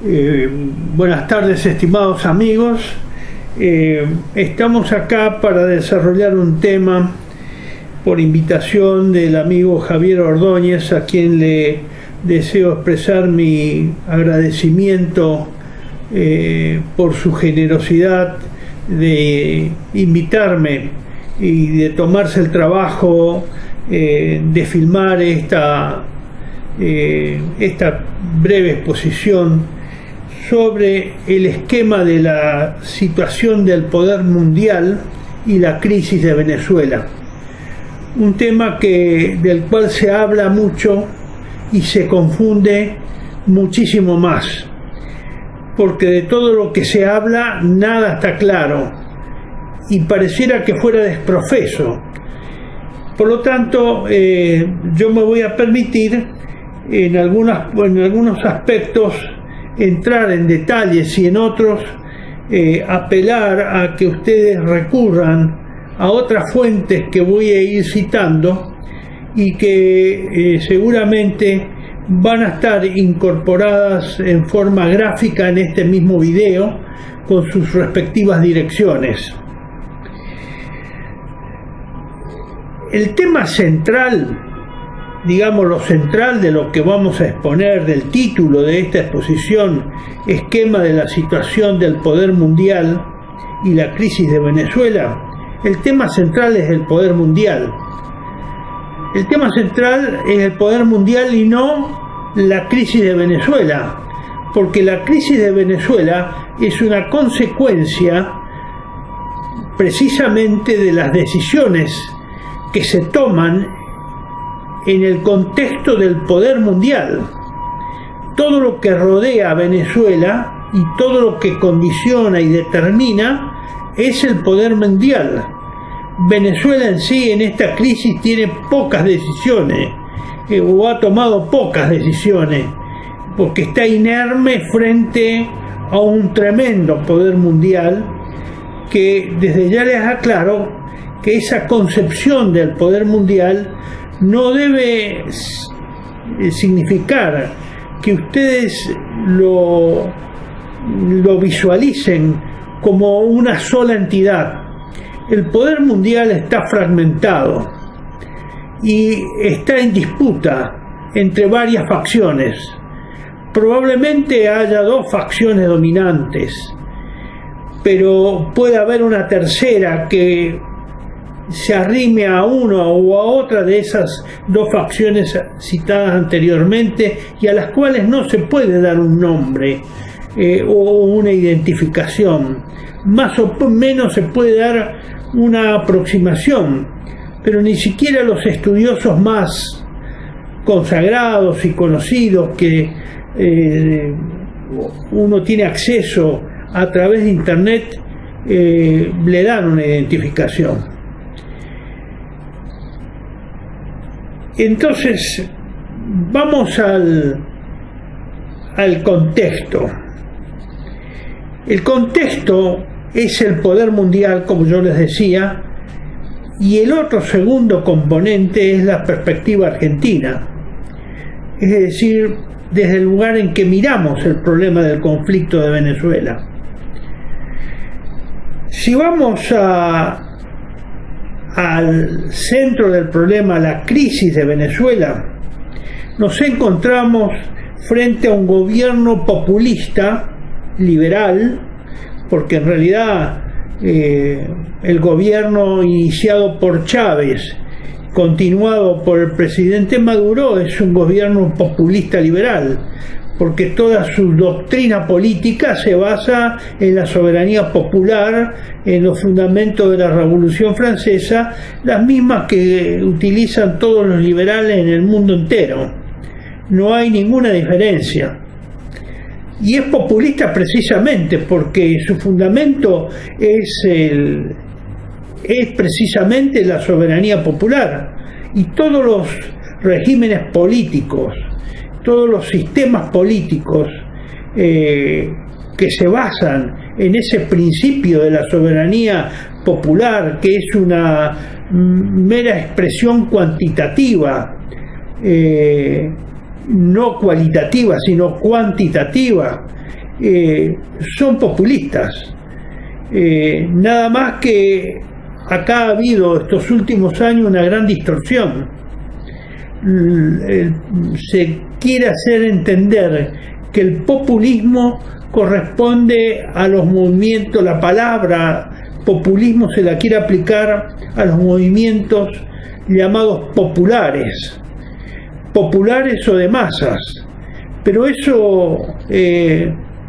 Eh, Buenas tardes, estimados amigos. Estamos acá para desarrollar un tema por invitación del amigo Javier Ordóñez, a quien le deseo expresar mi agradecimiento por su generosidad de invitarme y de tomarse el trabajo de filmar esta breve exposición sobre el esquema de la situación del poder mundial y la crisis de Venezuela. Un tema del cual se habla mucho y se confunde muchísimo más, porque de todo lo que se habla nada está claro y pareciera que fuera desprofeso. Por lo tanto, yo me voy a permitir en algunos aspectos entrar en detalles y en otros apelar a que ustedes recurran a otras fuentes que voy a ir citando y que seguramente van a estar incorporadas en forma gráfica en este mismo video con sus respectivas direcciones. El tema central, digamos lo central de lo que vamos a exponer, del título de esta exposición, esquema de la situación del poder mundial y la crisis de Venezuela, el tema central es el poder mundial. El tema central es el poder mundial y no la crisis de Venezuela, porque la crisis de Venezuela es una consecuencia precisamente de las decisiones que se toman en el contexto del poder mundial. Todo lo que rodea a Venezuela y todo lo que condiciona y determina es el poder mundial. Venezuela en sí en esta crisis tiene pocas decisiones, o ha tomado pocas decisiones, porque está inerme frente a un tremendo poder mundial que, desde ya les aclaro, que esa concepción del poder mundial no debe significar que ustedes lo visualicen como una sola entidad. El poder mundial está fragmentado y está en disputa entre varias facciones. Probablemente haya dos facciones dominantes, pero puede haber una tercera que se arrime a una o a otra de esas dos facciones citadas anteriormente y a las cuales no se puede dar un nombre o una identificación. Más o menos se puede dar una aproximación, pero ni siquiera los estudiosos más consagrados y conocidos que uno tiene acceso a través de internet le dan una identificación. Entonces, vamos al contexto. El contexto es el poder mundial, como yo les decía, y el otro segundo componente es la perspectiva argentina. Es decir, desde el lugar en que miramos el problema del conflicto de Venezuela. Si vamos al centro del problema, la crisis de Venezuela, nos encontramos frente a un gobierno populista, liberal, porque en realidad el gobierno iniciado por Chávez, continuado por el presidente Maduro, es un gobierno populista liberal, porque toda su doctrina política se basa en la soberanía popular, en los fundamentos de la Revolución Francesa, las mismas que utilizan todos los liberales en el mundo entero. No hay ninguna diferencia. Y es populista precisamente porque su fundamento es precisamente la soberanía popular, y todos los regímenes políticos, todos los sistemas políticos que se basan en ese principio de la soberanía popular, que es una mera expresión cuantitativa, no cualitativa, sino cuantitativa, son populistas. Nada más que acá ha habido estos últimos años una gran distorsión. Se quiere hacer entender que el populismo corresponde a los movimientos, la palabra populismo se la quiere aplicar a los movimientos llamados populares o de masas, pero eso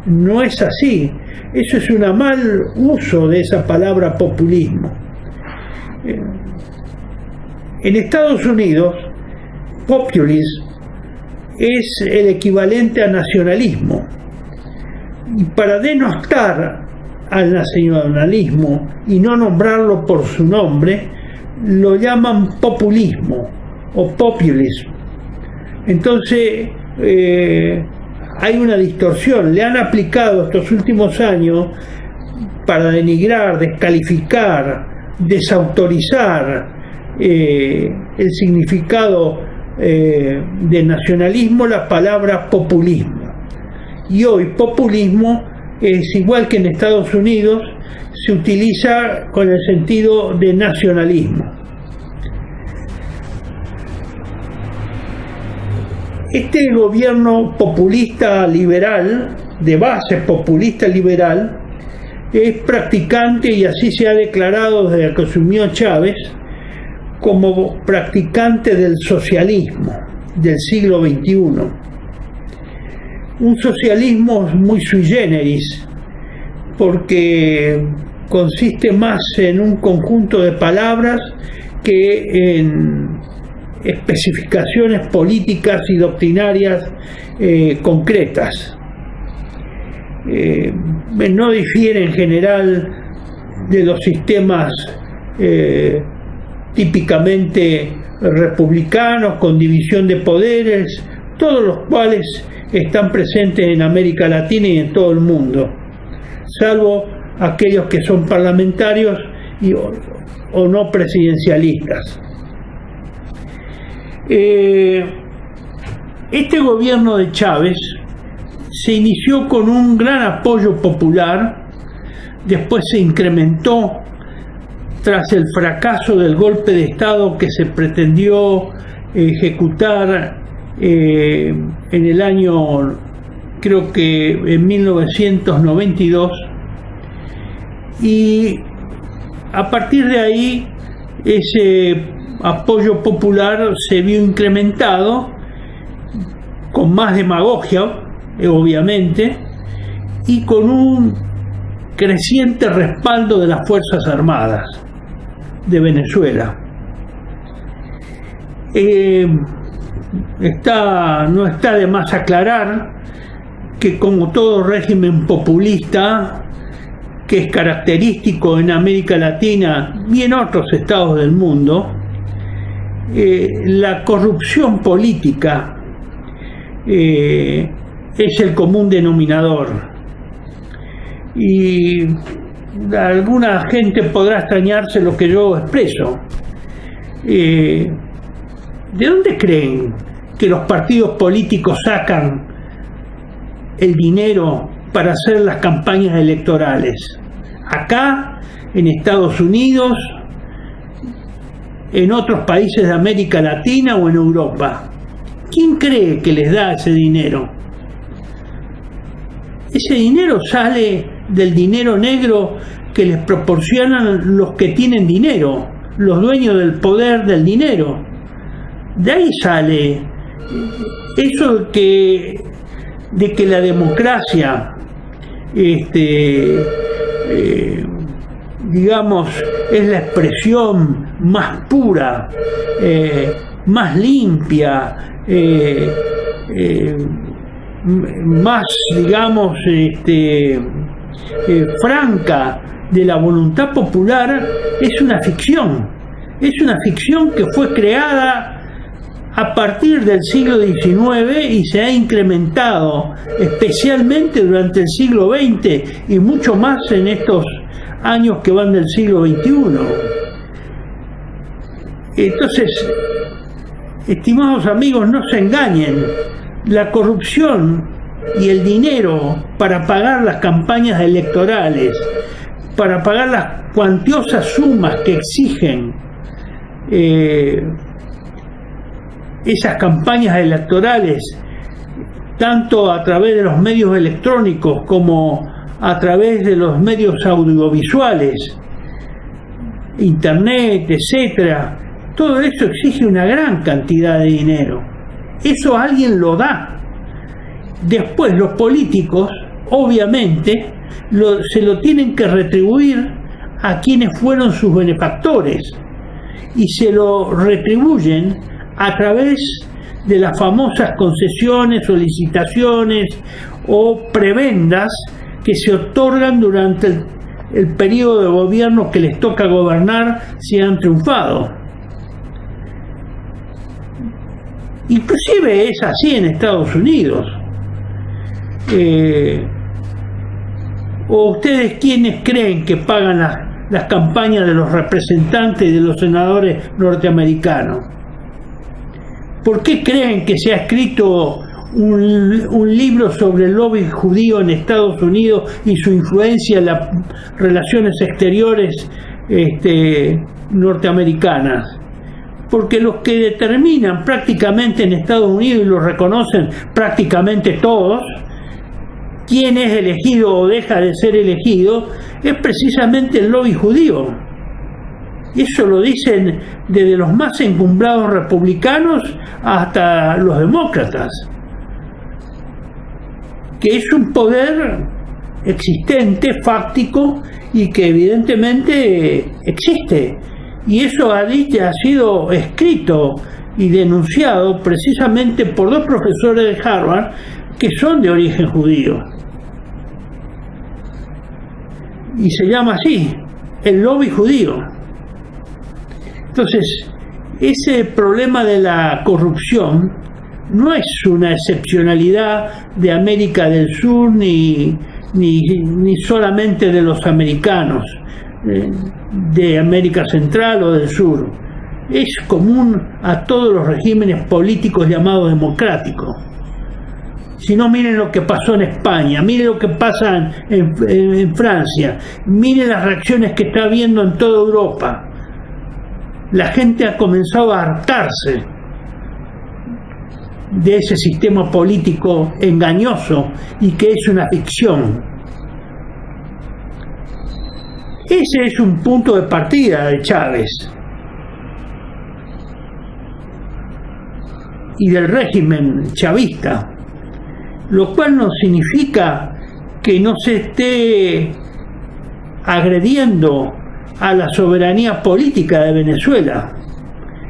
no es así. Eso es un mal uso de esa palabra populismo. En Estados Unidos, populism es el equivalente a nacionalismo, y para denostar al nacionalismo y no nombrarlo por su nombre, lo llaman populismo o populismo. Entonces hay una distorsión. Le han aplicado estos últimos años para denigrar, descalificar, desautorizar el significado de nacionalismo la palabra populismo. Y hoy populismo es igual que en Estados Unidos, se utiliza con el sentido de nacionalismo. Este gobierno populista liberal, de base populista liberal, es practicante, y así se ha declarado desde que asumió Chávez, como practicante del socialismo del siglo XXI. Un socialismo muy sui generis, porque consiste más en un conjunto de palabras que en especificaciones políticas y doctrinarias concretas. No difiere en general de los sistemas típicamente republicanos, con división de poderes, todos los cuales están presentes en América Latina y en todo el mundo, salvo aquellos que son parlamentarios o no presidencialistas. Este gobierno de Chávez se inició con un gran apoyo popular, después se incrementó tras el fracaso del golpe de Estado que se pretendió ejecutar en el año, creo que en 1992, y a partir de ahí ese apoyo popular se vio incrementado con más demagogia, obviamente, y con un creciente respaldo de las Fuerzas Armadas de Venezuela. No está de más aclarar que, como todo régimen populista que es característico en América Latina y en otros estados del mundo, la corrupción política es el común denominador. Y alguna gente podrá extrañarse lo que yo expreso. ¿De dónde creen que los partidos políticos sacan el dinero para hacer las campañas electorales? Acá, en Estados Unidos, en otros países de América Latina o en Europa. ¿Quién cree que les da ese dinero? Ese dinero sale del dinero negro que les proporcionan los que tienen dinero, los dueños del poder del dinero. De ahí sale eso de que la democracia, digamos, es la expresión más pura, más limpia, más, digamos, franca de la voluntad popular, es una ficción. Es una ficción que fue creada a partir del siglo XIX y se ha incrementado especialmente durante el siglo XX y mucho más en estos años que van del siglo XXI. Entonces, estimados amigos, no se engañen. La corrupción y el dinero para pagar las campañas electorales, para pagar las cuantiosas sumas que exigen esas campañas electorales, tanto a través de los medios electrónicos como a través de los medios audiovisuales, internet, etcétera. Todo eso exige una gran cantidad de dinero. Eso alguien lo da. Después los políticos, obviamente, se lo tienen que retribuir a quienes fueron sus benefactores, y se lo retribuyen a través de las famosas concesiones o licitaciones o prebendas que se otorgan durante el periodo de gobierno que les toca gobernar si han triunfado. Inclusive es así en Estados Unidos. ¿O ustedes quiénes creen que pagan las campañas de los representantes y de los senadores norteamericanos? ¿Por qué creen que se ha escrito un libro sobre el lobby judío en Estados Unidos y su influencia en las relaciones exteriores norteamericanas? Porque los que determinan prácticamente en Estados Unidos, y lo reconocen prácticamente todos, quién es elegido o deja de ser elegido, es precisamente el lobby judío. Eso lo dicen desde los más encumbrados republicanos hasta los demócratas, que es un poder existente, fáctico, y que evidentemente existe. Y eso ha sido escrito y denunciado precisamente por dos profesores de Harvard que son de origen judío. Y se llama así, el lobby judío. Entonces, ese problema de la corrupción no es una excepcionalidad de América del Sur ni solamente de los americanos, de América Central o del Sur. Es común a todos los regímenes políticos llamados democráticos. Si no, miren lo que pasó en España, miren lo que pasa en Francia, miren las reacciones que está habiendo en toda Europa. La gente ha comenzado a hartarse de ese sistema político engañoso y que es una ficción. Ese es un punto de partida de Chávez y del régimen chavista, lo cual no significa que no se esté agrediendo a la soberanía política de Venezuela,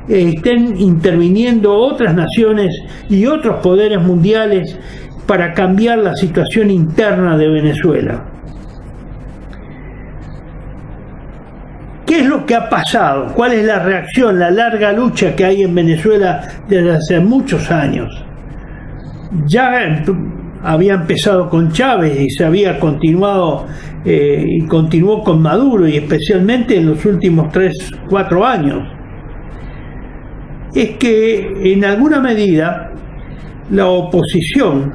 estén interviniendo otras naciones y otros poderes mundiales para cambiar la situación interna de Venezuela. ¿Qué es lo que ha pasado? ¿Cuál es la reacción, la larga lucha que hay en Venezuela desde hace muchos años? Ya había empezado con Chávez y se había continuado y continuó con Maduro, y especialmente en los últimos 3-4 años. Es que en alguna medida la oposición,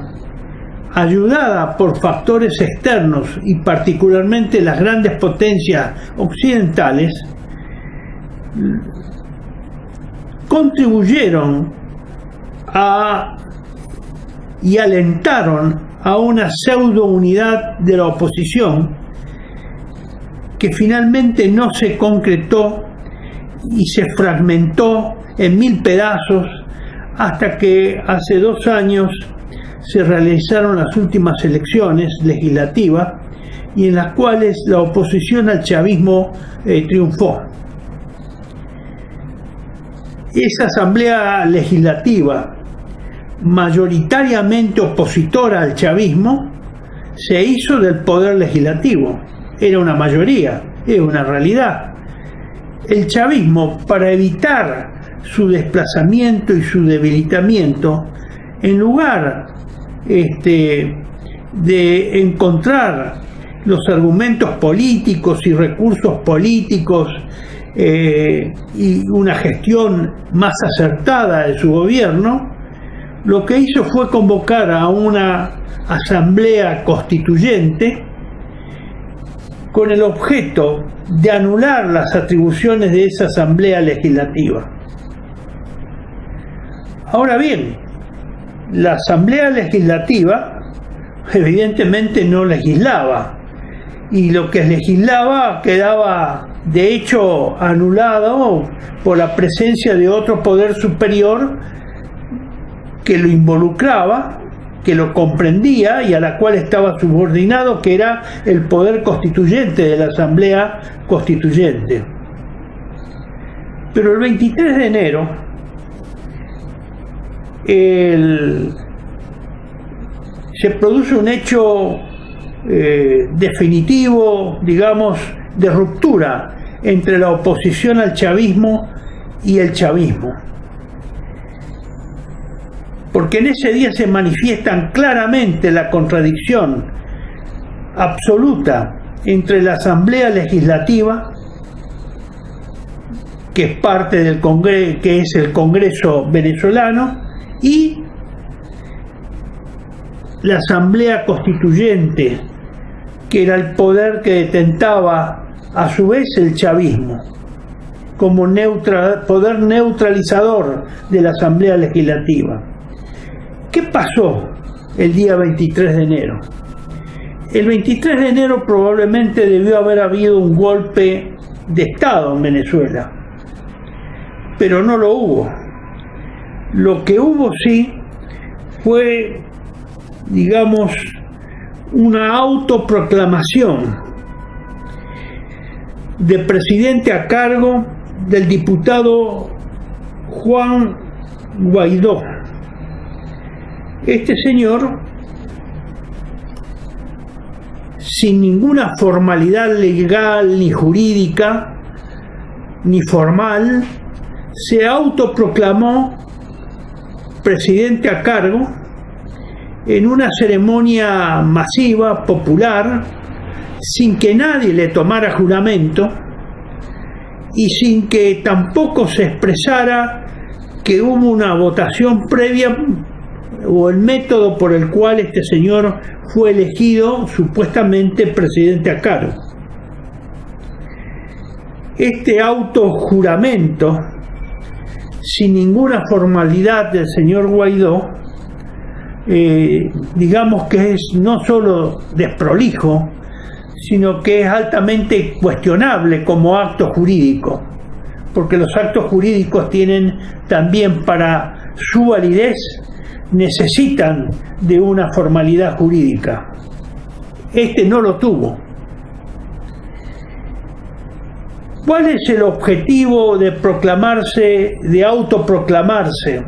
ayudada por factores externos y particularmente las grandes potencias occidentales, contribuyeron y alentaron a una pseudo unidad de la oposición que finalmente no se concretó y se fragmentó en 1000 pedazos hasta que hace 2 años se realizaron las últimas elecciones legislativas y en las cuales la oposición al chavismo triunfó. Esa asamblea legislativa, mayoritariamente opositora al chavismo, se hizo del poder legislativo. Era una mayoría, era una realidad. El chavismo, para evitar su desplazamiento y su debilitamiento, en lugar de encontrar los argumentos políticos y recursos políticos y una gestión más acertada de su gobierno, lo que hizo fue convocar a asamblea constituyente con el objeto de anular las atribuciones de esa asamblea legislativa. Ahora bien, la asamblea legislativa evidentemente no legislaba, y lo que legislaba quedaba de hecho anulado por la presencia de otro poder superior que lo involucraba, que lo comprendía y a la cual estaba subordinado, que era el poder constituyente de la Asamblea Constituyente. Pero el 23 de enero se produce un hecho definitivo, digamos, de ruptura entre la oposición al chavismo y el chavismo. Porque en ese día se manifiestan claramente la contradicción absoluta entre la Asamblea Legislativa, que es parte del Congreso, que es el Congreso venezolano, y la Asamblea Constituyente, que era el poder que detentaba a su vez el chavismo, como poder neutralizador de la Asamblea Legislativa. ¿Qué pasó el día 23 de enero? El 23 de enero probablemente debió haber habido un golpe de Estado en Venezuela, pero no lo hubo. Lo que hubo sí fue, digamos, una autoproclamación de presidente a cargo del diputado Juan Guaidó. Este señor, sin ninguna formalidad legal ni jurídica ni formal, se autoproclamó presidente a cargo en una ceremonia masiva, popular, sin que nadie le tomara juramento y sin que tampoco se expresara que hubo una votación previa o el método por el cual este señor fue elegido supuestamente presidente a cargo. Este autojuramento, sin ninguna formalidad del señor Guaidó, digamos que es no solo desprolijo, sino que es altamente cuestionable como acto jurídico, porque los actos jurídicos tienen también, para su validez, necesitan de una formalidad jurídica. Este no lo tuvo. ¿Cuál es el objetivo de proclamarse, de autoproclamarse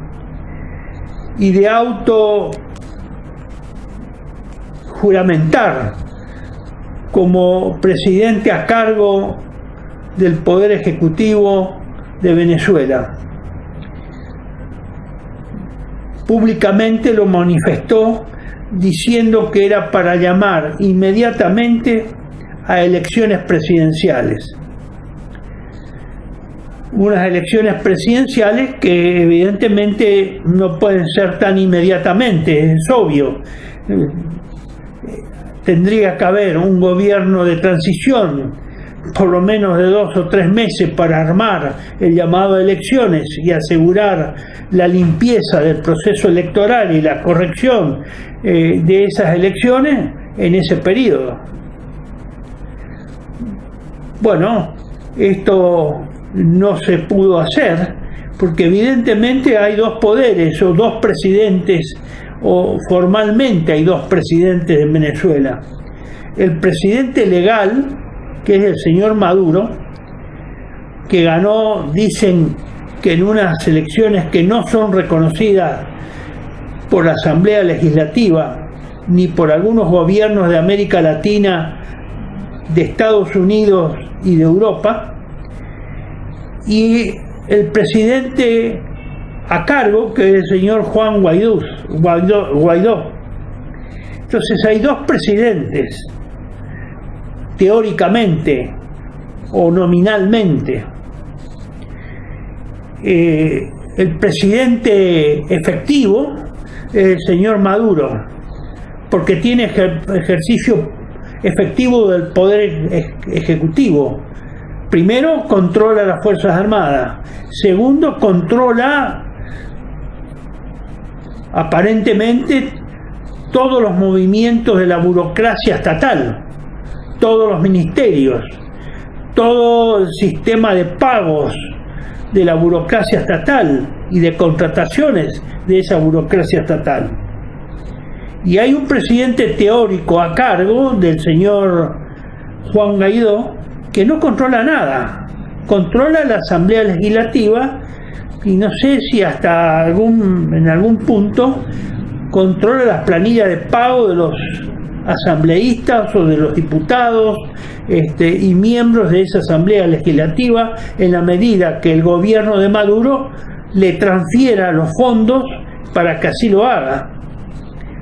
y de autojuramentar como presidente a cargo del Poder Ejecutivo de Venezuela? Públicamente lo manifestó diciendo que era para llamar inmediatamente a elecciones presidenciales. Unas elecciones presidenciales que evidentemente no pueden ser tan inmediatamente, es obvio. Tendría que haber un gobierno de transición, por lo menos de 2 o 3 meses, para armar el llamado a elecciones y asegurar la limpieza del proceso electoral y la corrección de esas elecciones en ese periodo. Bueno, esto no se pudo hacer porque evidentemente hay 2 poderes o 2 presidentes, o formalmente hay 2 presidentes en Venezuela. El presidente legal, que es el señor Maduro, que ganó, dicen que en unas elecciones que no son reconocidas por la Asamblea Legislativa ni por algunos gobiernos de América Latina, de Estados Unidos y de Europa, y el presidente a cargo, que es el señor Juan Guaidó. Entonces hay 2 presidentes, teóricamente o nominalmente. El presidente efectivo es el señor Maduro, porque tiene ejercicio efectivo del poder ejecutivo. Primero, controla las Fuerzas Armadas. Segundo, controla aparentemente todos los movimientos de la burocracia estatal, todos los ministerios, todo el sistema de pagos de la burocracia estatal y de contrataciones de esa burocracia estatal. Y hay un presidente teórico a cargo del señor Juan Guaidó que no controla nada, controla la Asamblea Legislativa y no sé si hasta en algún punto controla las planillas de pago de los asambleístas o de los diputados y miembros de esa Asamblea Legislativa, en la medida que el gobierno de Maduro le transfiera los fondos para que así lo haga.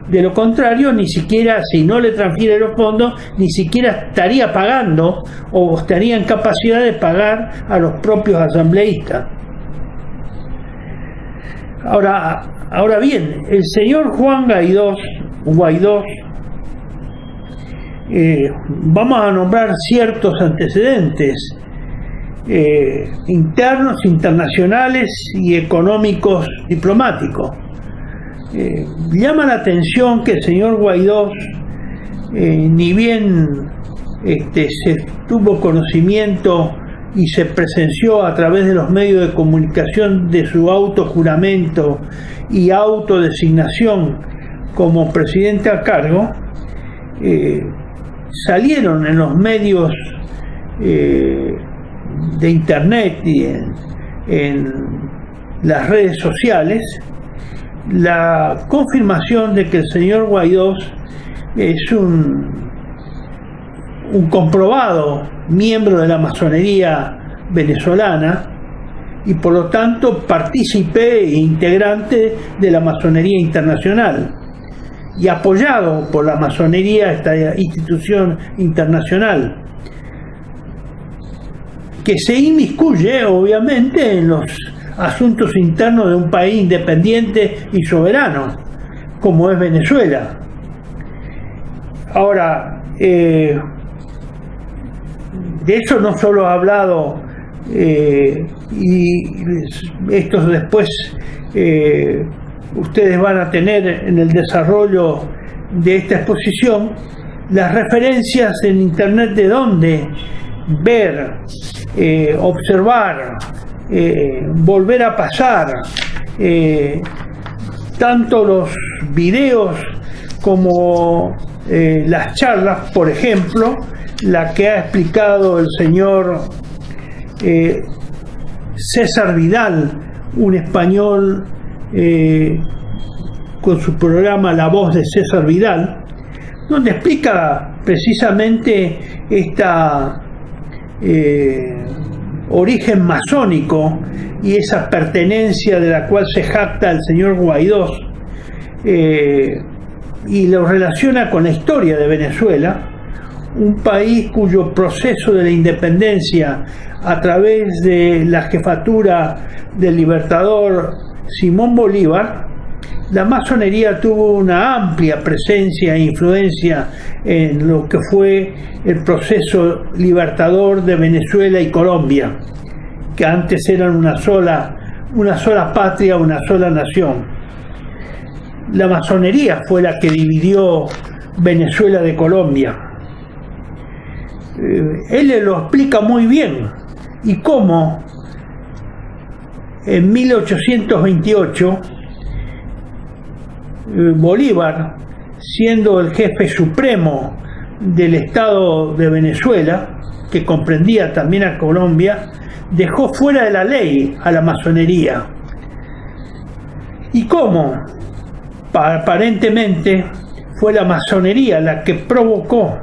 De lo contrario, ni siquiera, si no le transfiere los fondos, ni siquiera estaría pagando o estaría en capacidad de pagar a los propios asambleístas. Ahora bien, el señor Juan Guaidó, vamos a nombrar ciertos antecedentes internos, internacionales y económicos diplomáticos. Llama la atención que el señor Guaidó, ni bien se tuvo conocimiento y se presenció a través de los medios de comunicación de su autojuramento y autodesignación como presidente a cargo, salieron en los medios de internet y en las redes sociales la confirmación de que el señor Guaidó es un comprobado miembro de la masonería venezolana y por lo tanto partícipe e integrante de la masonería internacional y apoyado por la masonería, esta institución internacional, que se inmiscuye obviamente en los asuntos internos de un país independiente y soberano como es Venezuela. Ahora, de eso no solo ha hablado y esto después ustedes van a tener en el desarrollo de esta exposición las referencias en internet de dónde ver, observar, volver a pasar tanto los videos como las charlas, por ejemplo, la que ha explicado el señor César Vidal, un español con su programa La Voz de César Vidal, donde explica precisamente esta origen masónico y esa pertenencia de la cual se jacta el señor Guaidó, y lo relaciona con la historia de Venezuela, un país cuyo proceso de la independencia a través de la jefatura del libertador Simón Bolívar, la masonería tuvo una amplia presencia e influencia en lo que fue el proceso libertador de Venezuela y Colombia, que antes eran una sola patria, una sola nación. La masonería fue la que dividió Venezuela de Colombia. Él lo explica muy bien, y cómo en 1828 Bolívar, siendo el jefe supremo del Estado de Venezuela, que comprendía también a Colombia, dejó fuera de la ley a la masonería. ¿Y cómo? Aparentemente fue la masonería la que provocó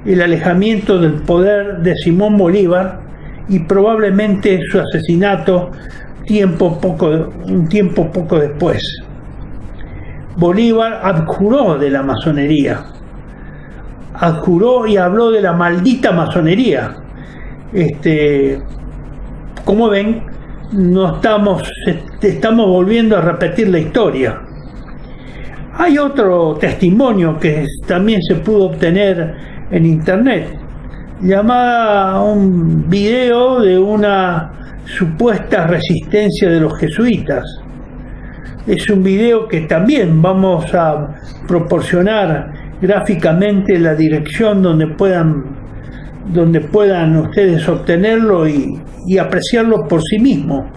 el alejamiento del poder de Simón Bolívar y probablemente su asesinato un tiempo poco después. Bolívar abjuró de la masonería, abjuró y habló de la maldita masonería. Como ven, estamos volviendo a repetir la historia. Hay otro testimonio que también se pudo obtener en internet, llamada un video de una supuesta resistencia de los jesuitas. Es un video que también vamos a proporcionar gráficamente la dirección donde puedan ustedes obtenerlo y apreciarlo por sí mismo,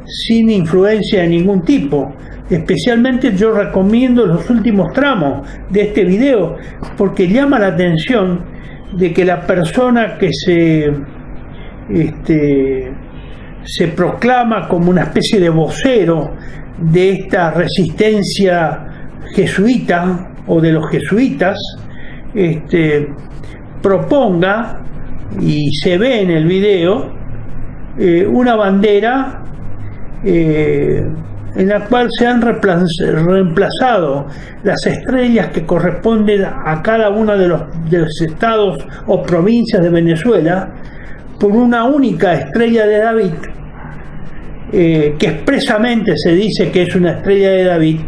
sin influencia de ningún tipo. Especialmente yo recomiendo los últimos tramos de este video porque llama la atención de que la persona que se proclama como una especie de vocero de esta resistencia jesuita o de los jesuitas, proponga, y se ve en el video, una bandera en la cual se han reemplazado las estrellas que corresponden a cada uno de los estados o provincias de Venezuela por una única estrella de David, que expresamente se dice que es una estrella de David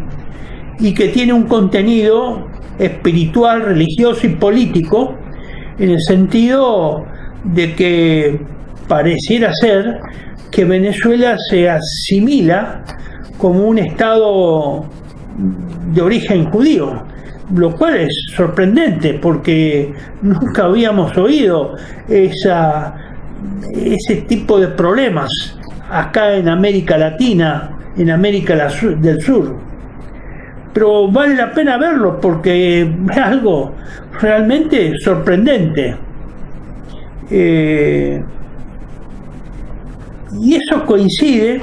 y que tiene un contenido espiritual, religioso y político, en el sentido de que pareciera ser que Venezuela se asimila como un estado de origen judío, lo cual es sorprendente porque nunca habíamos oído ese tipo de problemas acá en América Latina, en América del Sur. Pero vale la pena verlo porque es algo realmente sorprendente. Y eso coincide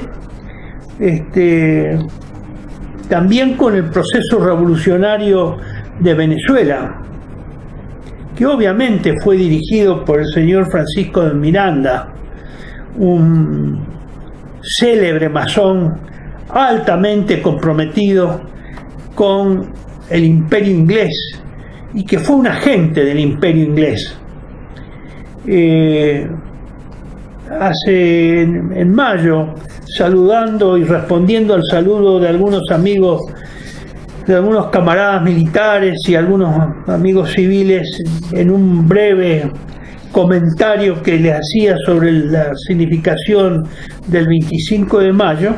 también con el proceso revolucionario de Venezuela, que obviamente fue dirigido por el señor Francisco de Miranda, un célebre masón altamente comprometido con el imperio inglés y que fue un agente del imperio inglés. En mayo, saludando y respondiendo al saludo de algunos amigos, de algunos camaradas militares y algunos amigos civiles, en un breve comentario que le hacía sobre la significación del 25 de mayo,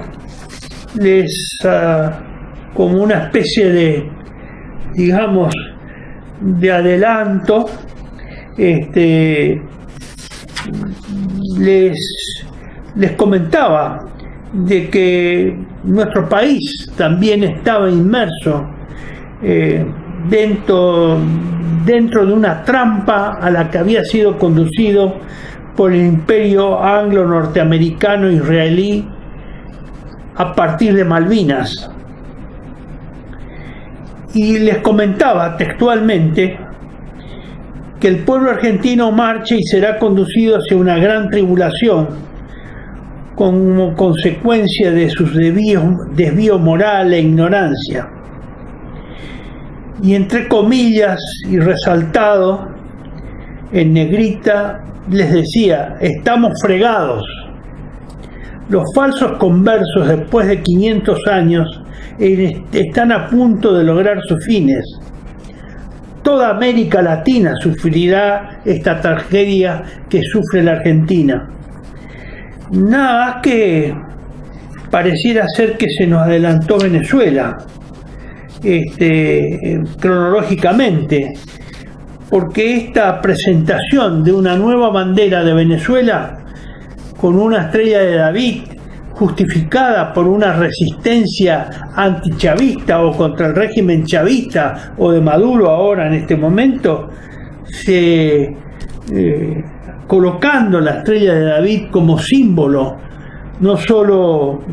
como una especie de, digamos, de adelanto, les comentaba de que nuestro país también estaba inmerso dentro de una trampa a la que había sido conducido por el imperio anglo-norteamericano israelí a partir de Malvinas. Y les comentaba textualmente que el pueblo argentino marcha y será conducido hacia una gran tribulación como consecuencia de sus desvíos moral e ignorancia. Y entre comillas y resaltado en negrita les decía: estamos fregados. Los falsos conversos, después de 500 años, están a punto de lograr sus fines. Toda América Latina sufrirá esta tragedia que sufre la Argentina. Nada más que pareciera ser que se nos adelantó Venezuela, cronológicamente, porque esta presentación de una nueva bandera de Venezuela con una estrella de David, justificada por una resistencia antichavista o contra el régimen chavista o de Maduro ahora en este momento, colocando la estrella de David como símbolo no solo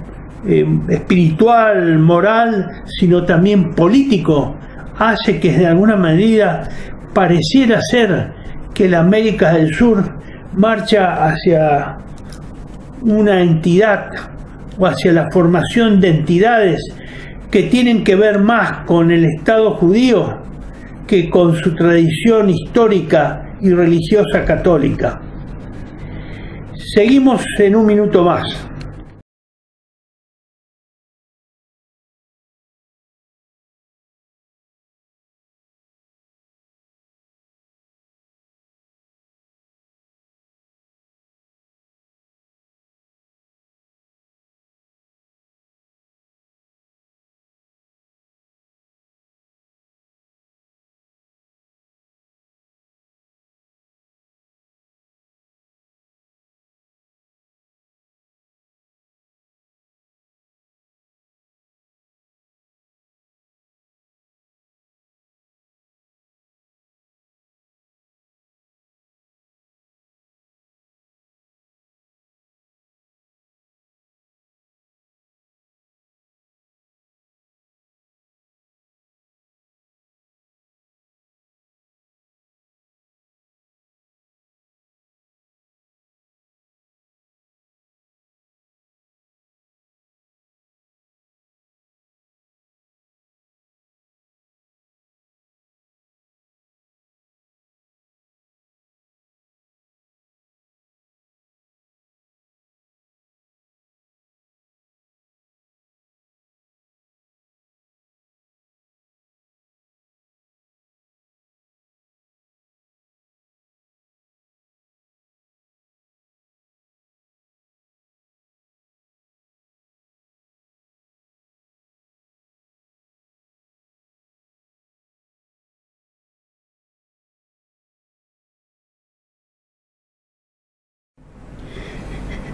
espiritual, moral, sino también político, hace que de alguna medida pareciera ser que la América del Sur marcha hacia una entidad o hacia la formación de entidades que tienen que ver más con el Estado judío que con su tradición histórica y religiosa católica. Seguimos en un minuto más.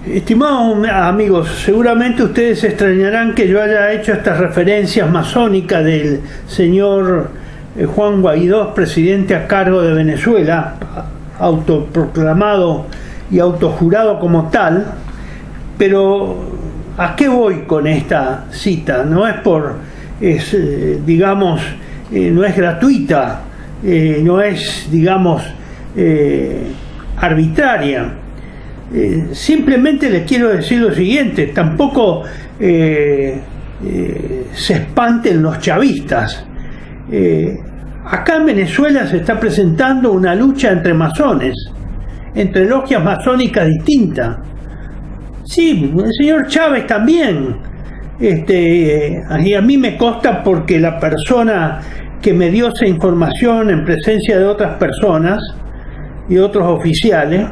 Estimados amigos, seguramente ustedes extrañarán que yo haya hecho estas referencias masónicas del señor Juan Guaidó, presidente a cargo de Venezuela, autoproclamado y autojurado como tal, pero ¿a qué voy con esta cita? No es digamos, no es gratuita, no es, digamos, arbitraria. Simplemente les quiero decir lo siguiente: tampoco se espanten los chavistas. Acá en Venezuela se está presentando una lucha entre masones, entre logias masónicas distintas. Sí, el señor Chávez también, y a mí me consta porque la persona que me dio esa información en presencia de otras personas y otros oficiales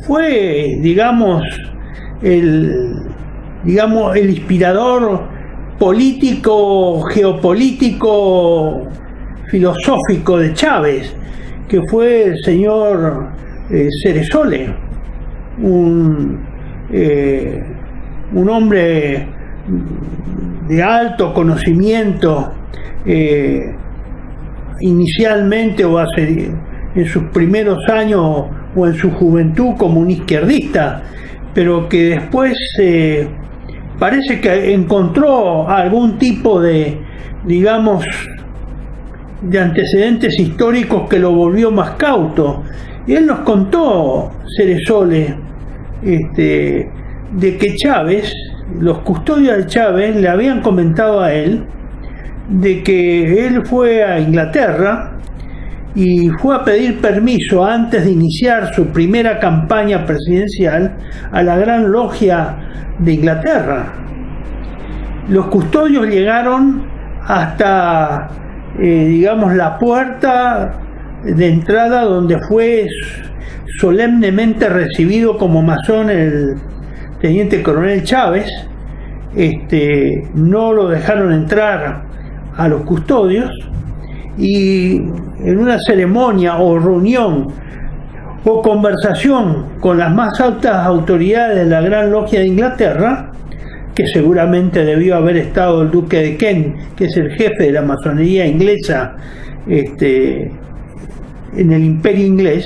fue, digamos, el inspirador político, geopolítico, filosófico de Chávez, que fue el señor Ceresole, un hombre de alto conocimiento, inicialmente o en sus primeros años o en su juventud como un izquierdista, pero que después parece que encontró algún tipo de, digamos, de antecedentes históricos que lo volvió más cauto. Y él nos contó, Ceresole, de que Chávez, los custodios de Chávez le habían comentado a él de que él fue a Inglaterra y fue a pedir permiso antes de iniciar su primera campaña presidencial a la Gran Logia de Inglaterra. Los custodios llegaron hasta, digamos, la puerta de entrada donde fue solemnemente recibido como masón el teniente coronel Chávez. No lo dejaron entrar a los custodios, y en una ceremonia o reunión o conversación con las más altas autoridades de la Gran Logia de Inglaterra, que seguramente debió haber estado el duque de Kent, que es el jefe de la masonería inglesa en el imperio inglés,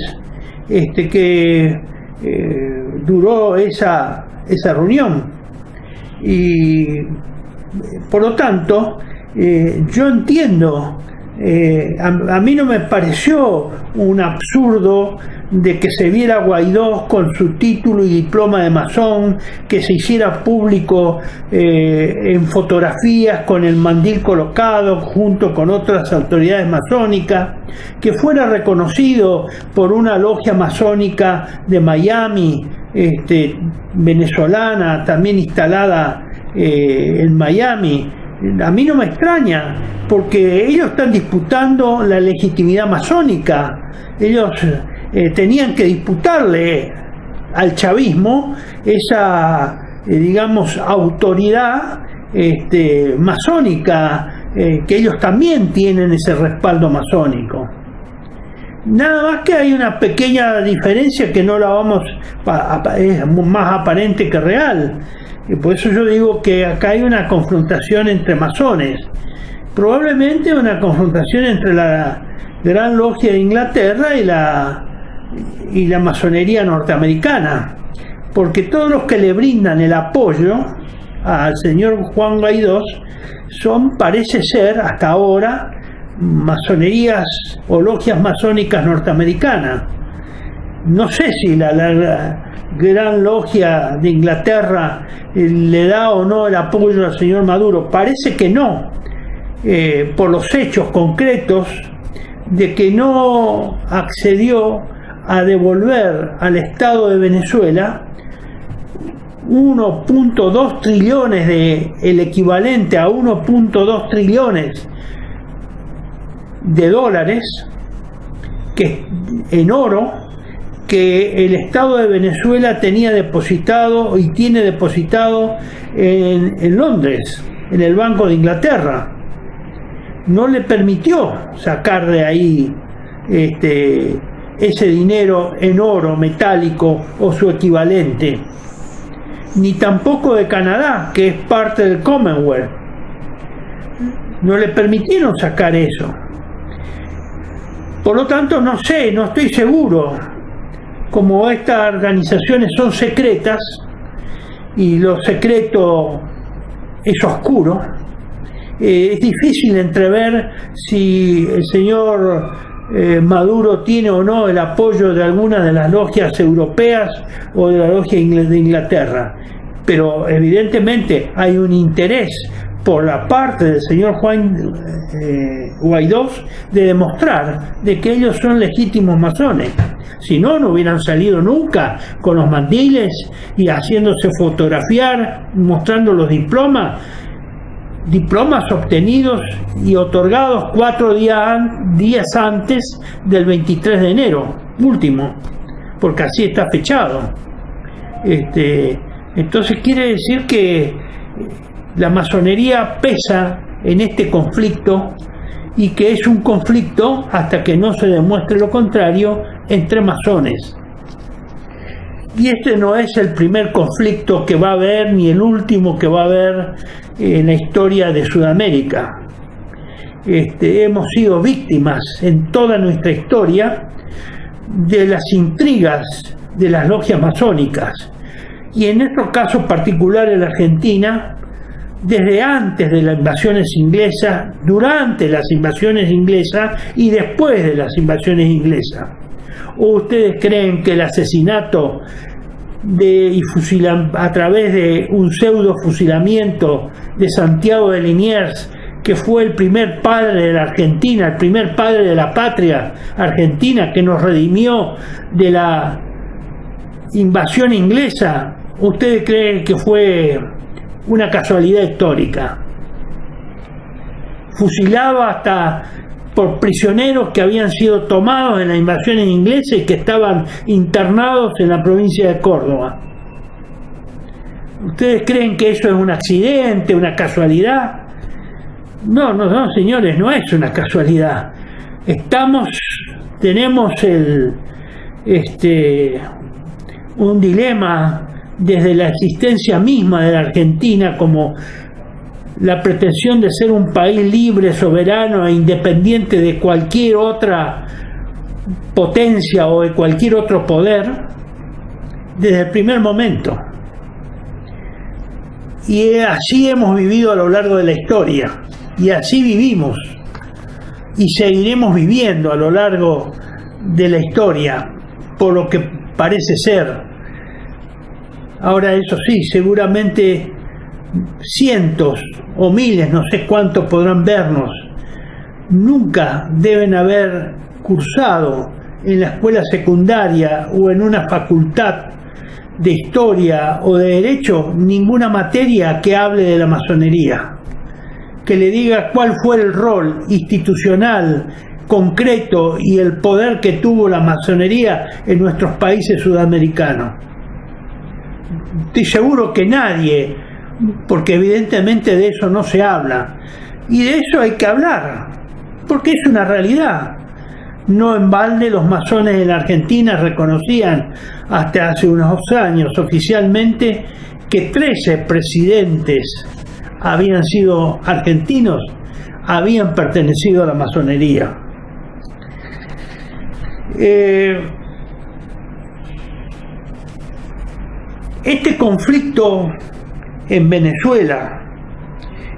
que duró esa reunión. Y por lo tanto yo entiendo, a mí no me pareció un absurdo de que se viera Guaidó con su título y diploma de masón, que se hiciera público en fotografías con el mandil colocado junto con otras autoridades masónicas, que fuera reconocido por una logia masónica de Miami, venezolana, también instalada en Miami. A mí no me extraña, porque ellos están disputando la legitimidad masónica. Ellos tenían que disputarle al chavismo esa, digamos, autoridad masónica, que ellos también tienen ese respaldo masónico. Nada más que hay una pequeña diferencia que no la vamos es más aparente que real. Y por eso yo digo que acá hay una confrontación entre masones, probablemente una confrontación entre la Gran Logia de Inglaterra y la masonería norteamericana, porque todos los que le brindan el apoyo al señor Juan Guaidó parece ser hasta ahora masonerías o logias masónicas norteamericanas. No sé si la Gran Logia de Inglaterra le da o no el apoyo al señor Maduro. Parece que no, por los hechos concretos de que no accedió a devolver al Estado de Venezuela 1.2 trillones el equivalente a 1.2 trillones de dólares en oro, que el Estado de Venezuela tenía depositado y tiene depositado en Londres, en el Banco de Inglaterra. No le permitió sacar de ahí ese dinero en oro metálico o su equivalente, ni tampoco de Canadá, que es parte del Commonwealth. No le permitieron sacar eso. Por lo tanto, no sé, no estoy seguro. Como estas organizaciones son secretas y lo secreto es oscuro, es difícil entrever si el señor Maduro tiene o no el apoyo de alguna de las logias europeas o de la logia de Inglaterra, pero evidentemente hay un interés por la parte del señor Guaidó de demostrar de que ellos son legítimos masones. Si no, no hubieran salido nunca con los mandiles y haciéndose fotografiar, mostrando los diplomas obtenidos y otorgados 4 días antes del 23 de enero último, porque así está fechado. Entonces quiere decir que la masonería pesa en este conflicto, y que es un conflicto, hasta que no se demuestre lo contrario, entre masones. Y este no es el primer conflicto que va a haber, ni el último que va a haber en la historia de Sudamérica. Hemos sido víctimas en toda nuestra historia de las intrigas de las logias masónicas, y en nuestro caso particular en la Argentina, desde antes de las invasiones inglesas, durante las invasiones inglesas y después de las invasiones inglesas. ¿O ustedes creen que el asesinato a través de un pseudo fusilamiento de Santiago de Liniers, que fue el primer padre de la Argentina, el primer padre de la patria argentina, que nos redimió de la invasión inglesa, ustedes creen que fue una casualidad histórica? Fusilaba hasta por prisioneros que habían sido tomados en la invasión inglesa y que estaban internados en la provincia de Córdoba. ¿Ustedes creen que eso es un accidente, una casualidad? No, señores, no es una casualidad. Tenemos un dilema desde la existencia misma de la Argentina, como la pretensión de ser un país libre, soberano e independiente de cualquier otra potencia o de cualquier otro poder, desde el primer momento. Y así hemos vivido a lo largo de la historia, y así vivimos, y seguiremos viviendo a lo largo de la historia, por lo que parece ser. Ahora, eso sí, seguramente cientos o miles, no sé cuántos podrán vernos, nunca deben haber cursado en la escuela secundaria o en una facultad de historia o de derecho ninguna materia que hable de la masonería, que le diga cuál fue el rol institucional concreto y el poder que tuvo la masonería en nuestros países sudamericanos. Estoy seguro que nadie, porque evidentemente de eso no se habla, y de eso hay que hablar, porque es una realidad. No en balde los masones en la Argentina reconocían hasta hace unos años oficialmente que 13 presidentes habían sido argentinos, habían pertenecido a la masonería. Este conflicto en Venezuela,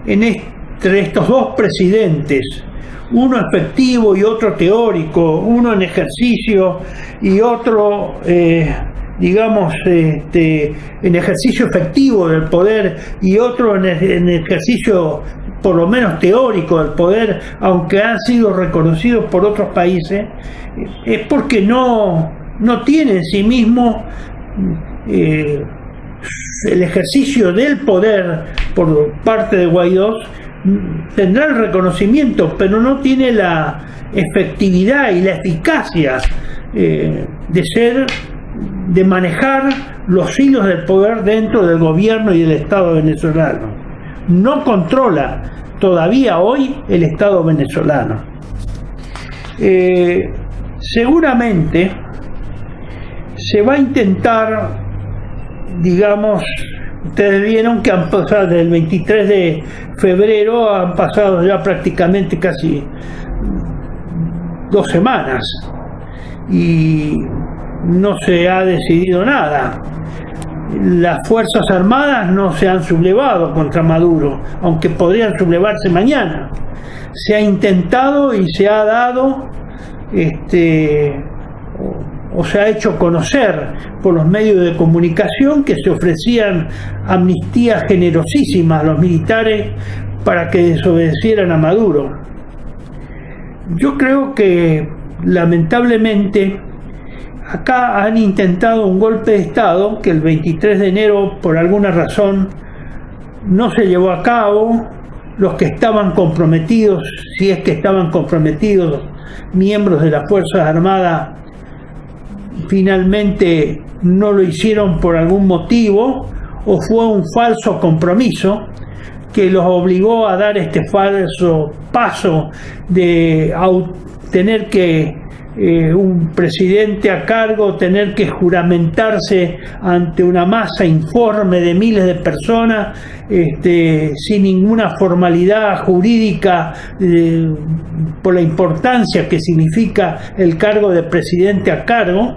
entre estos dos presidentes, uno efectivo y otro teórico, uno en ejercicio y otro, en ejercicio efectivo del poder y otro en ejercicio por lo menos teórico del poder, aunque han sido reconocidos por otros países, es porque no tiene en sí mismo el ejercicio del poder por parte de Guaidó. Tendrá el reconocimiento, pero no tiene la efectividad y la eficacia de manejar los hilos del poder dentro del gobierno y del Estado venezolano. No controla todavía hoy el Estado venezolano. Seguramente se va a intentar, digamos, ustedes vieron que han pasado desde el 23 de febrero, han pasado ya prácticamente casi 2 semanas y no se ha decidido nada. Las Fuerzas Armadas no se han sublevado contra Maduro, aunque podrían sublevarse mañana. Se ha intentado y se ha dado, o se ha hecho conocer por los medios de comunicación que se ofrecían amnistías generosísimas a los militares para que desobedecieran a Maduro. Yo creo que lamentablemente acá han intentado un golpe de Estado que el 23 de enero por alguna razón no se llevó a cabo. Los que estaban comprometidos, si es que estaban comprometidos, miembros de las Fuerzas Armadas, finalmente no lo hicieron por algún motivo, o fue un falso compromiso que los obligó a dar este falso paso de tener que un presidente a cargo tener que juramentarse ante una masa informe de miles de personas sin ninguna formalidad jurídica por la importancia que significa el cargo de presidente a cargo,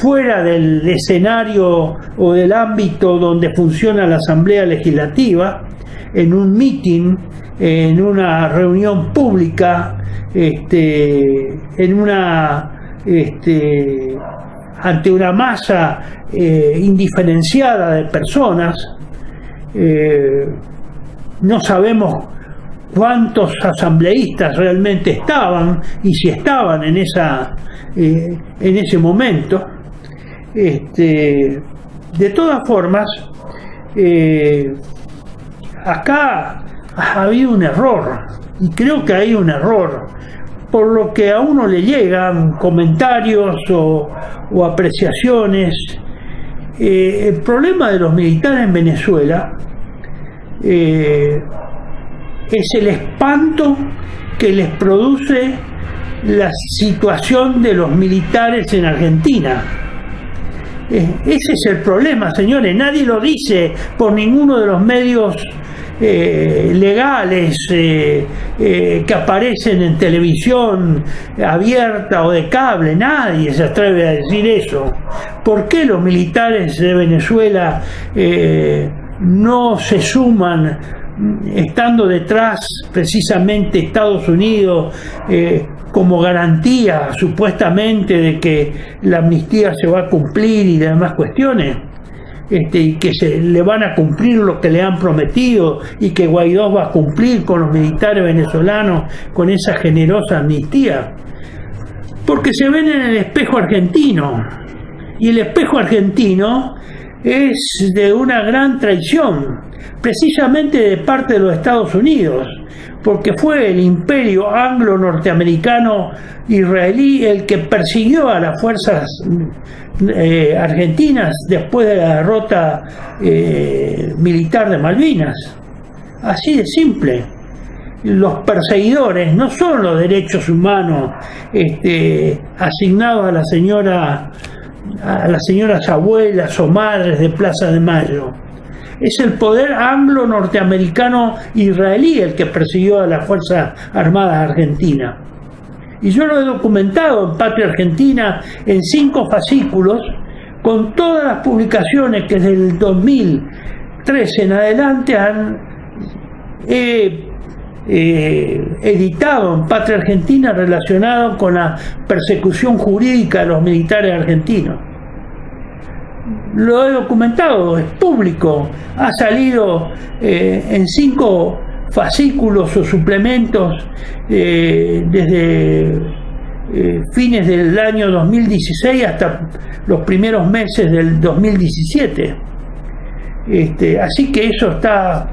fuera del escenario o del ámbito donde funciona la Asamblea Legislativa, en un meeting, en una reunión pública, ante una masa indiferenciada de personas. No sabemos cuántos asambleístas realmente estaban y si estaban en ese momento. De todas formas, acá ha habido un error, y creo que hay un error, por lo que a uno le llegan comentarios o apreciaciones. El problema de los militares en Venezuela es el espanto que les produce la situación de los militares en Argentina. Ese es el problema, señores. Nadie lo dice por ninguno de los medios legales que aparecen en televisión abierta o de cable. Nadie se atreve a decir eso. ¿Por qué los militares de Venezuela no se suman, estando detrás precisamente Estados Unidos como garantía supuestamente de que la amnistía se va a cumplir y demás cuestiones? Y que se le van a cumplir lo que le han prometido y que Guaidó va a cumplir con los militares venezolanos con esa generosa amnistía, porque se ven en el espejo argentino, y el espejo argentino es de una gran traición, precisamente de parte de los Estados Unidos, porque fue el imperio anglo-norteamericano israelí el que persiguió a las fuerzas argentinas después de la derrota militar de Malvinas. Así de simple. Los perseguidores no son los derechos humanos asignados a las señoras abuelas o madres de Plaza de Mayo. Es el poder anglo-norteamericano israelí el que persiguió a las Fuerzas Armadas argentinas. Y yo lo he documentado en Patria Argentina en 5 fascículos, con todas las publicaciones que desde el 2013 en adelante han editado en Patria Argentina relacionado con la persecución jurídica de los militares argentinos. Lo he documentado, es público, ha salido en 5 fascículos o suplementos desde fines del año 2016 hasta los primeros meses del 2017. Así que eso está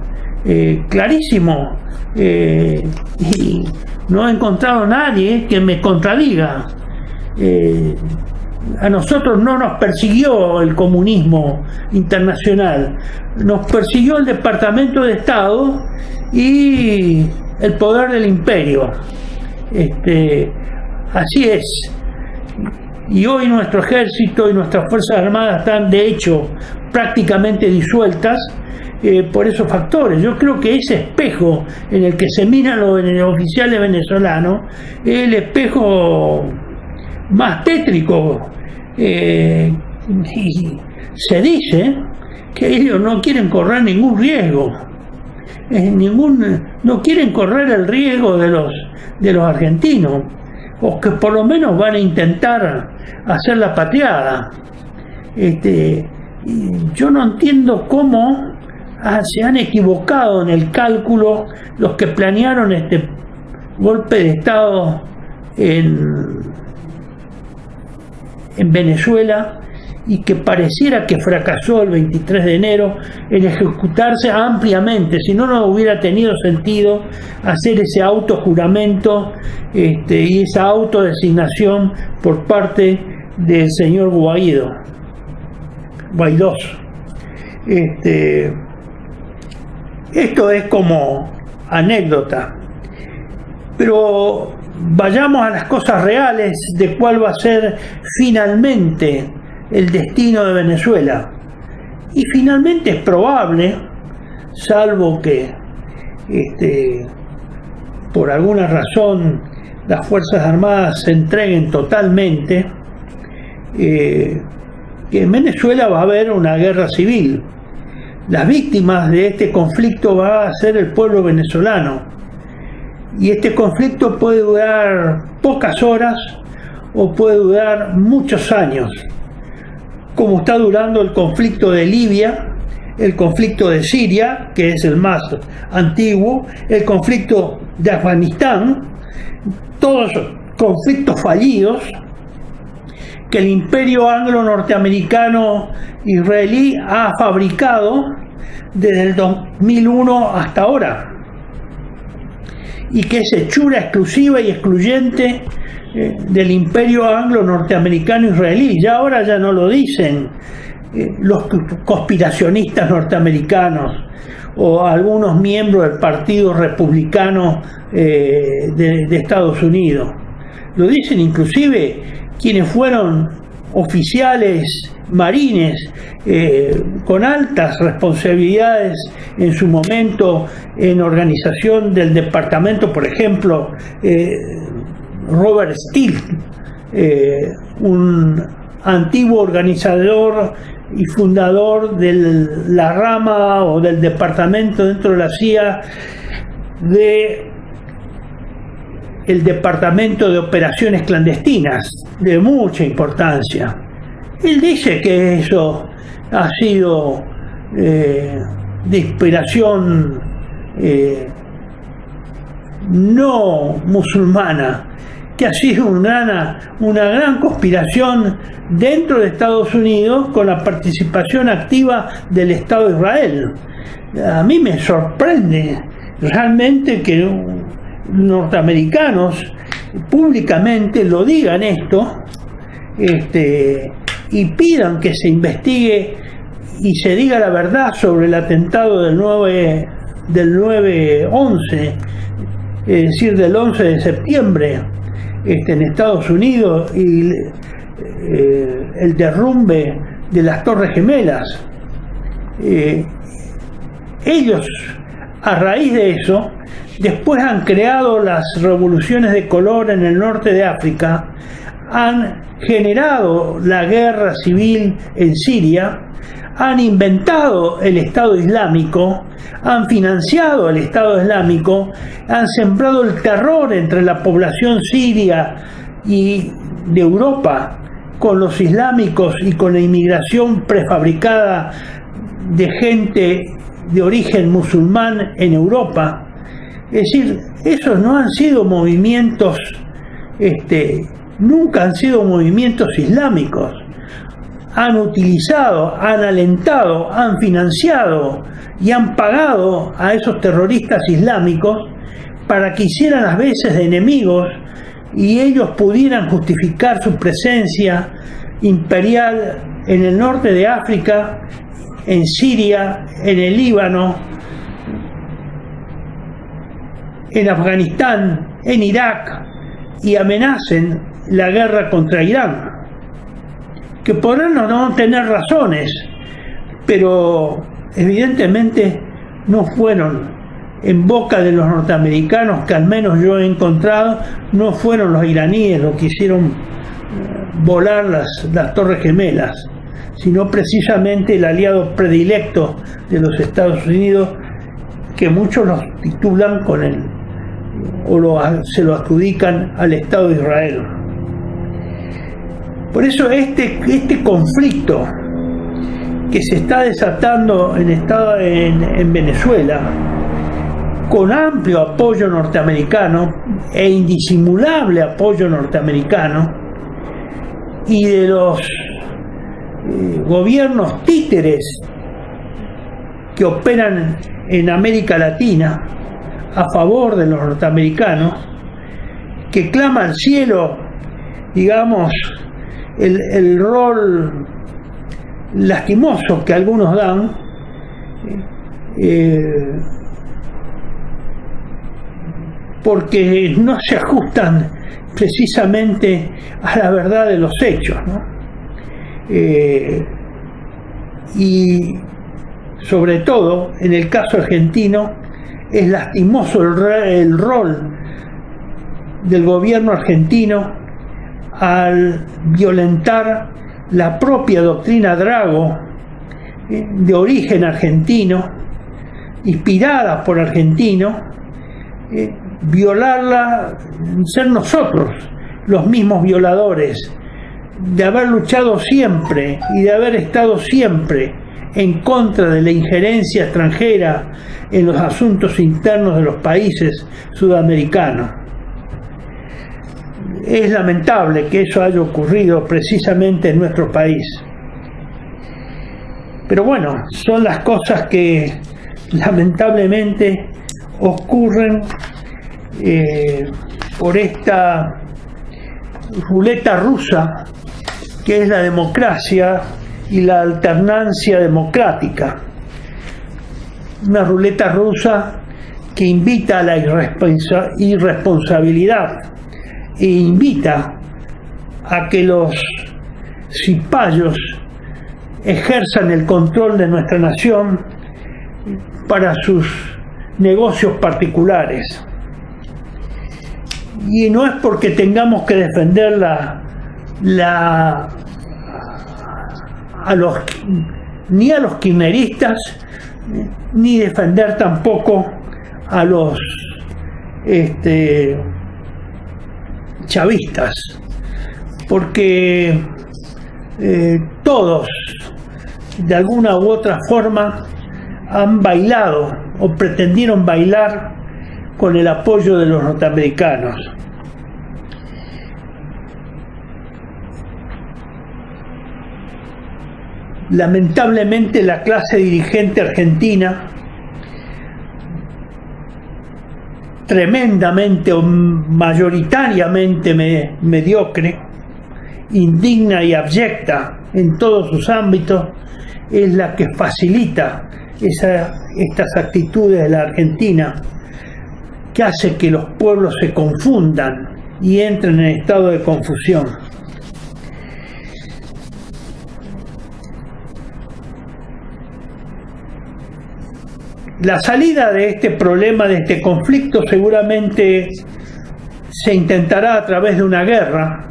clarísimo, y no he encontrado a nadie que me contradiga. A nosotros no nos persiguió el comunismo internacional, nos persiguió el Departamento de Estado y el poder del imperio. Así es. Y hoy nuestro ejército y nuestras fuerzas armadas están de hecho prácticamente disueltas por esos factores. Yo creo que ese espejo en el que se miran los oficiales venezolanos es el espejo más tétrico. Y se dice que ellos no quieren correr ningún riesgo, no quieren correr el riesgo de los argentinos, o que por lo menos van a intentar hacer la patriada. Yo no entiendo cómo se han equivocado en el cálculo los que planearon este golpe de Estado en Venezuela, y que pareciera que fracasó el 23 de enero en ejecutarse ampliamente. Si no, no hubiera tenido sentido hacer ese autojuramento y esa autodesignación por parte del señor Guaidó. Esto es como anécdota, pero vayamos a las cosas reales de cuál va a ser finalmente el destino de Venezuela. Y finalmente es probable, salvo que por alguna razón las Fuerzas Armadas se entreguen totalmente, que en Venezuela va a haber una guerra civil. Las víctimas de este conflicto va a ser el pueblo venezolano, y este conflicto puede durar pocas horas o puede durar muchos años, como está durando el conflicto de Libia, el conflicto de Siria, que es el más antiguo, el conflicto de Afganistán, todos conflictos fallidos que el imperio anglo-norteamericano israelí ha fabricado desde el 2001 hasta ahora, y que es hechura exclusiva y excluyente del imperio anglo-norteamericano israelí. Ya ahora ya no lo dicen los conspiracionistas norteamericanos o algunos miembros del Partido Republicano de Estados Unidos. Lo dicen inclusive quienes fueron oficiales marines con altas responsabilidades en su momento en organización del departamento, por ejemplo, Robert Steele, un antiguo organizador y fundador de la rama o del departamento dentro de la CIA el Departamento de Operaciones Clandestinas, de mucha importancia. Él dice que eso ha sido de inspiración no musulmana, que ha sido una gran conspiración dentro de Estados Unidos con la participación activa del Estado de Israel. A mí me sorprende realmente que norteamericanos públicamente lo digan esto, y pidan que se investigue y se diga la verdad sobre el atentado del 9/11, es decir, del 11 de septiembre en Estados Unidos, y el derrumbe de las Torres Gemelas. Ellos, a raíz de eso, después han creado las revoluciones de color en el norte de África, han generado la guerra civil en Siria, han inventado el Estado Islámico, han financiado el Estado Islámico, han sembrado el terror entre la población siria y de Europa con los islámicos y con la inmigración prefabricada de gente de origen musulmán en Europa. Es decir, esos no han sido movimientos, nunca han sido movimientos islámicos. Han utilizado, han alentado, han financiado y han pagado a esos terroristas islámicos para que hicieran las veces de enemigos y ellos pudieran justificar su presencia imperial en el norte de África, en Siria, en el Líbano, en Afganistán, en Irak, y amenacen la guerra contra Irán, que podrán o no tener razones, pero evidentemente no fueron en boca de los norteamericanos, que al menos yo he encontrado, no fueron los iraníes los que hicieron volar las Torres Gemelas, sino precisamente el aliado predilecto de los Estados Unidos, que muchos los titulan con el, se lo adjudican al Estado de Israel. Por eso este conflicto que se está desatando en Venezuela, con amplio apoyo norteamericano e indisimulable apoyo norteamericano, y de los gobiernos títeres que operan en América Latina a favor de los norteamericanos, que clama al cielo, digamos, el rol lastimoso que algunos dan, porque no se ajustan precisamente a la verdad de los hechos, ¿no? Y sobre todo en el caso argentino es lastimoso el rol del gobierno argentino al violentar la propia doctrina Drago, de origen argentino, inspirada por argentinos, violarla, ser nosotros los mismos violadores, de haber luchado siempre y de haber estado siempre en contra de la injerencia extranjera en los asuntos internos de los países sudamericanos. Es lamentable que eso haya ocurrido precisamente en nuestro país. Pero bueno, son las cosas que lamentablemente ocurren por esta ruleta rusa que es la democracia y la alternancia democrática. Una ruleta rusa que invita a la irresponsabilidad e invita a que los cipayos ejerzan el control de nuestra nación para sus negocios particulares. Y no es porque tengamos que defender ni a los kirchneristas, ni defender tampoco a los chavistas, porque todos de alguna u otra forma han bailado o pretendieron bailar con el apoyo de los norteamericanos. Lamentablemente la clase dirigente argentina, tremendamente o mayoritariamente mediocre, indigna y abyecta en todos sus ámbitos, es la que facilita estas actitudes de la Argentina, que hace que los pueblos se confundan y entren en estado de confusión. La salida de este problema, de este conflicto, seguramente se intentará a través de una guerra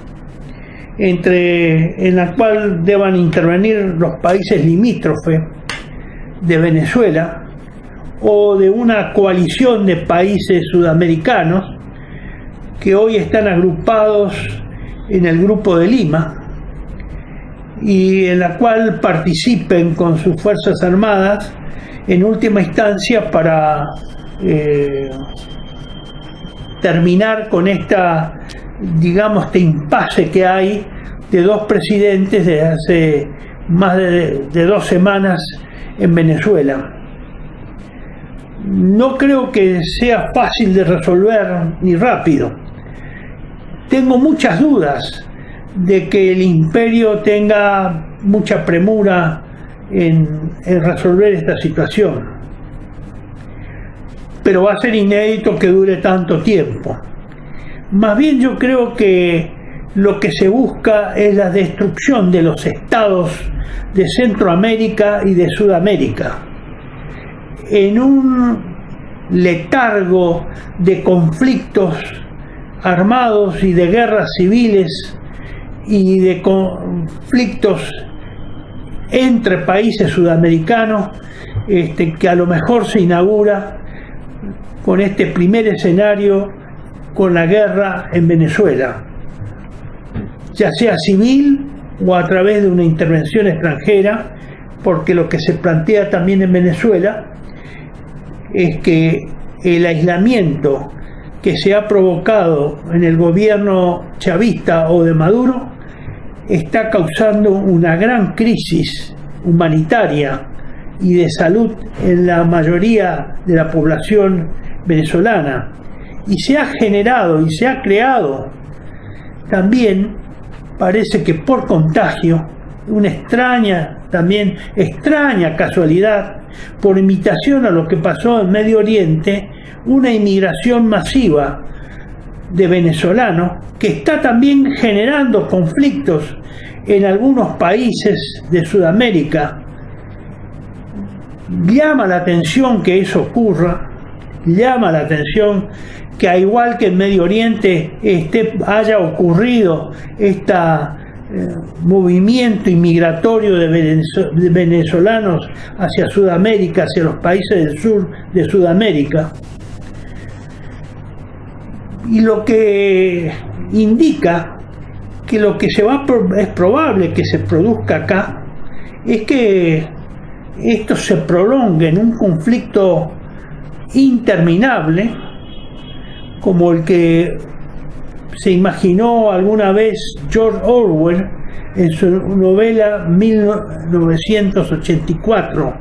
en la cual deban intervenir los países limítrofes de Venezuela, o de una coalición de países sudamericanos que hoy están agrupados en el Grupo de Lima, y en la cual participen con sus fuerzas armadas en última instancia para terminar con este impasse que hay de dos presidentes desde hace más de 2 semanas en Venezuela. No creo que sea fácil de resolver ni rápido. Tengo muchas dudas de que el imperio tenga mucha premura en resolver esta situación, pero va a ser inédito que dure tanto tiempo. Más bien yo creo que lo que se busca es la destrucción de los estados de Centroamérica y de Sudamérica, en un letargo de conflictos armados y de guerras civiles y de conflictos entre países sudamericanos, que a lo mejor se inaugura con este primer escenario, con la guerra en Venezuela, ya sea civil o a través de una intervención extranjera, porque lo que se plantea también en Venezuela es que el aislamiento que se ha provocado en el gobierno chavista o de Maduro está causando una gran crisis humanitaria y de salud en la mayoría de la población venezolana, y se ha generado y se ha creado también, parece que por contagio, una extraña casualidad, por imitación a lo que pasó en Medio Oriente, una inmigración masiva de venezolanos que está también generando conflictos en algunos países de Sudamérica. Llama la atención que eso ocurra, llama la atención que, al igual que en Medio Oriente, haya ocurrido este movimiento inmigratorio de venezolanos hacia Sudamérica, hacia los países del sur de Sudamérica. Y lo que indica que lo que es probable que se produzca acá es que esto se prolongue en un conflicto interminable, como el que se imaginó alguna vez George Orwell en su novela 1984,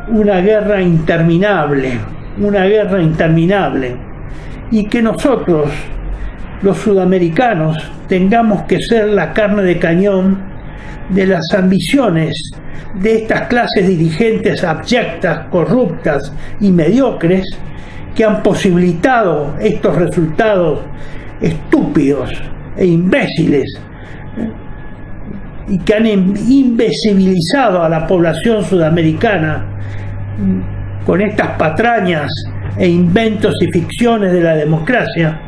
una guerra interminable, y que nosotros, los sudamericanos, tengamos que ser la carne de cañón de las ambiciones de estas clases dirigentes abyectas, corruptas y mediocres, que han posibilitado estos resultados estúpidos e imbéciles, y que han invisibilizado a la población sudamericana con estas patrañas e inventos y ficciones de la democracia,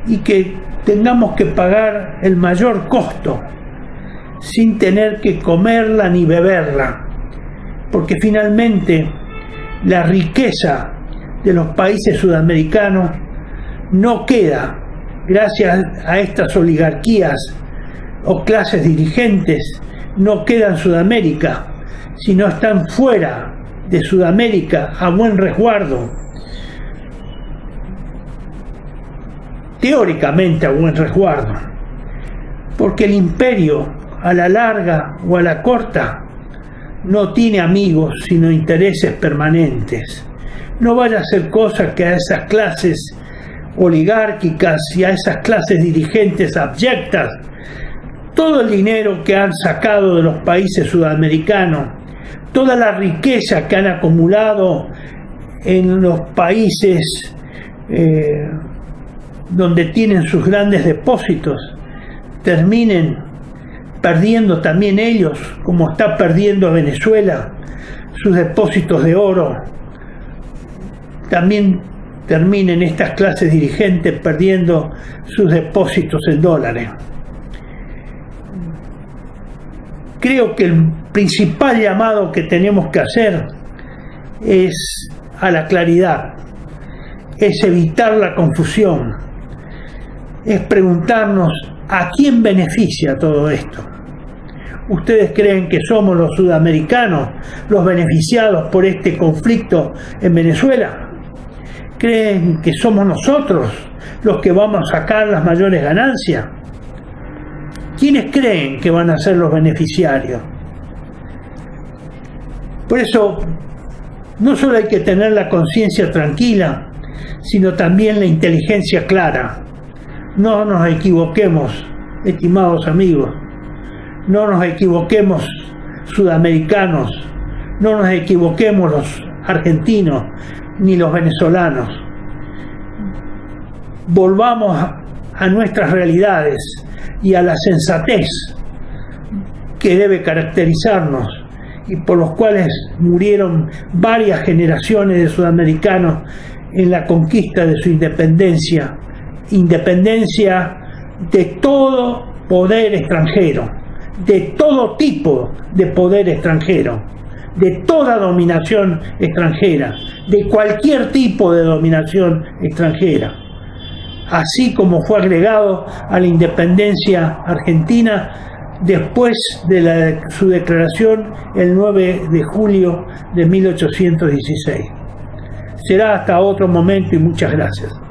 y que tengamos que pagar el mayor costo sin tener que comerla ni beberla, porque finalmente la riqueza de los países sudamericanos no queda gracias a estas oligarquías o clases dirigentes, no queda en Sudamérica, sino están fuera de Sudamérica a buen resguardo, teóricamente a buen resguardo, porque el imperio, a la larga o a la corta, no tiene amigos sino intereses permanentes. No vaya a ser cosa que a esas clases oligárquicas y a esas clases dirigentes abyectas, todo el dinero que han sacado de los países sudamericanos, toda la riqueza que han acumulado en los países donde tienen sus grandes depósitos, terminen perdiendo también ellos, como está perdiendo Venezuela, sus depósitos de oro. También terminen estas clases dirigentes perdiendo sus depósitos en dólares. Creo que el principal llamado que tenemos que hacer es a la claridad, es evitar la confusión, es preguntarnos a quién beneficia todo esto. ¿Ustedes creen que somos los sudamericanos los beneficiados por este conflicto en Venezuela? ¿Creen que somos nosotros los que vamos a sacar las mayores ganancias? ¿Quiénes creen que van a ser los beneficiarios? Por eso, no solo hay que tener la conciencia tranquila, sino también la inteligencia clara. No nos equivoquemos, estimados amigos. No nos equivoquemos, sudamericanos. No nos equivoquemos, los argentinos ni los venezolanos. Volvamos a nuestras realidades, y a la sensatez que debe caracterizarnos y por los cuales murieron varias generaciones de sudamericanos en la conquista de su independencia, independencia de todo poder extranjero, de todo tipo de poder extranjero, de toda dominación extranjera, de cualquier tipo de dominación extranjera, así como fue agregado a la independencia argentina después de su declaración el 9 de julio de 1816. Será hasta otro momento y muchas gracias.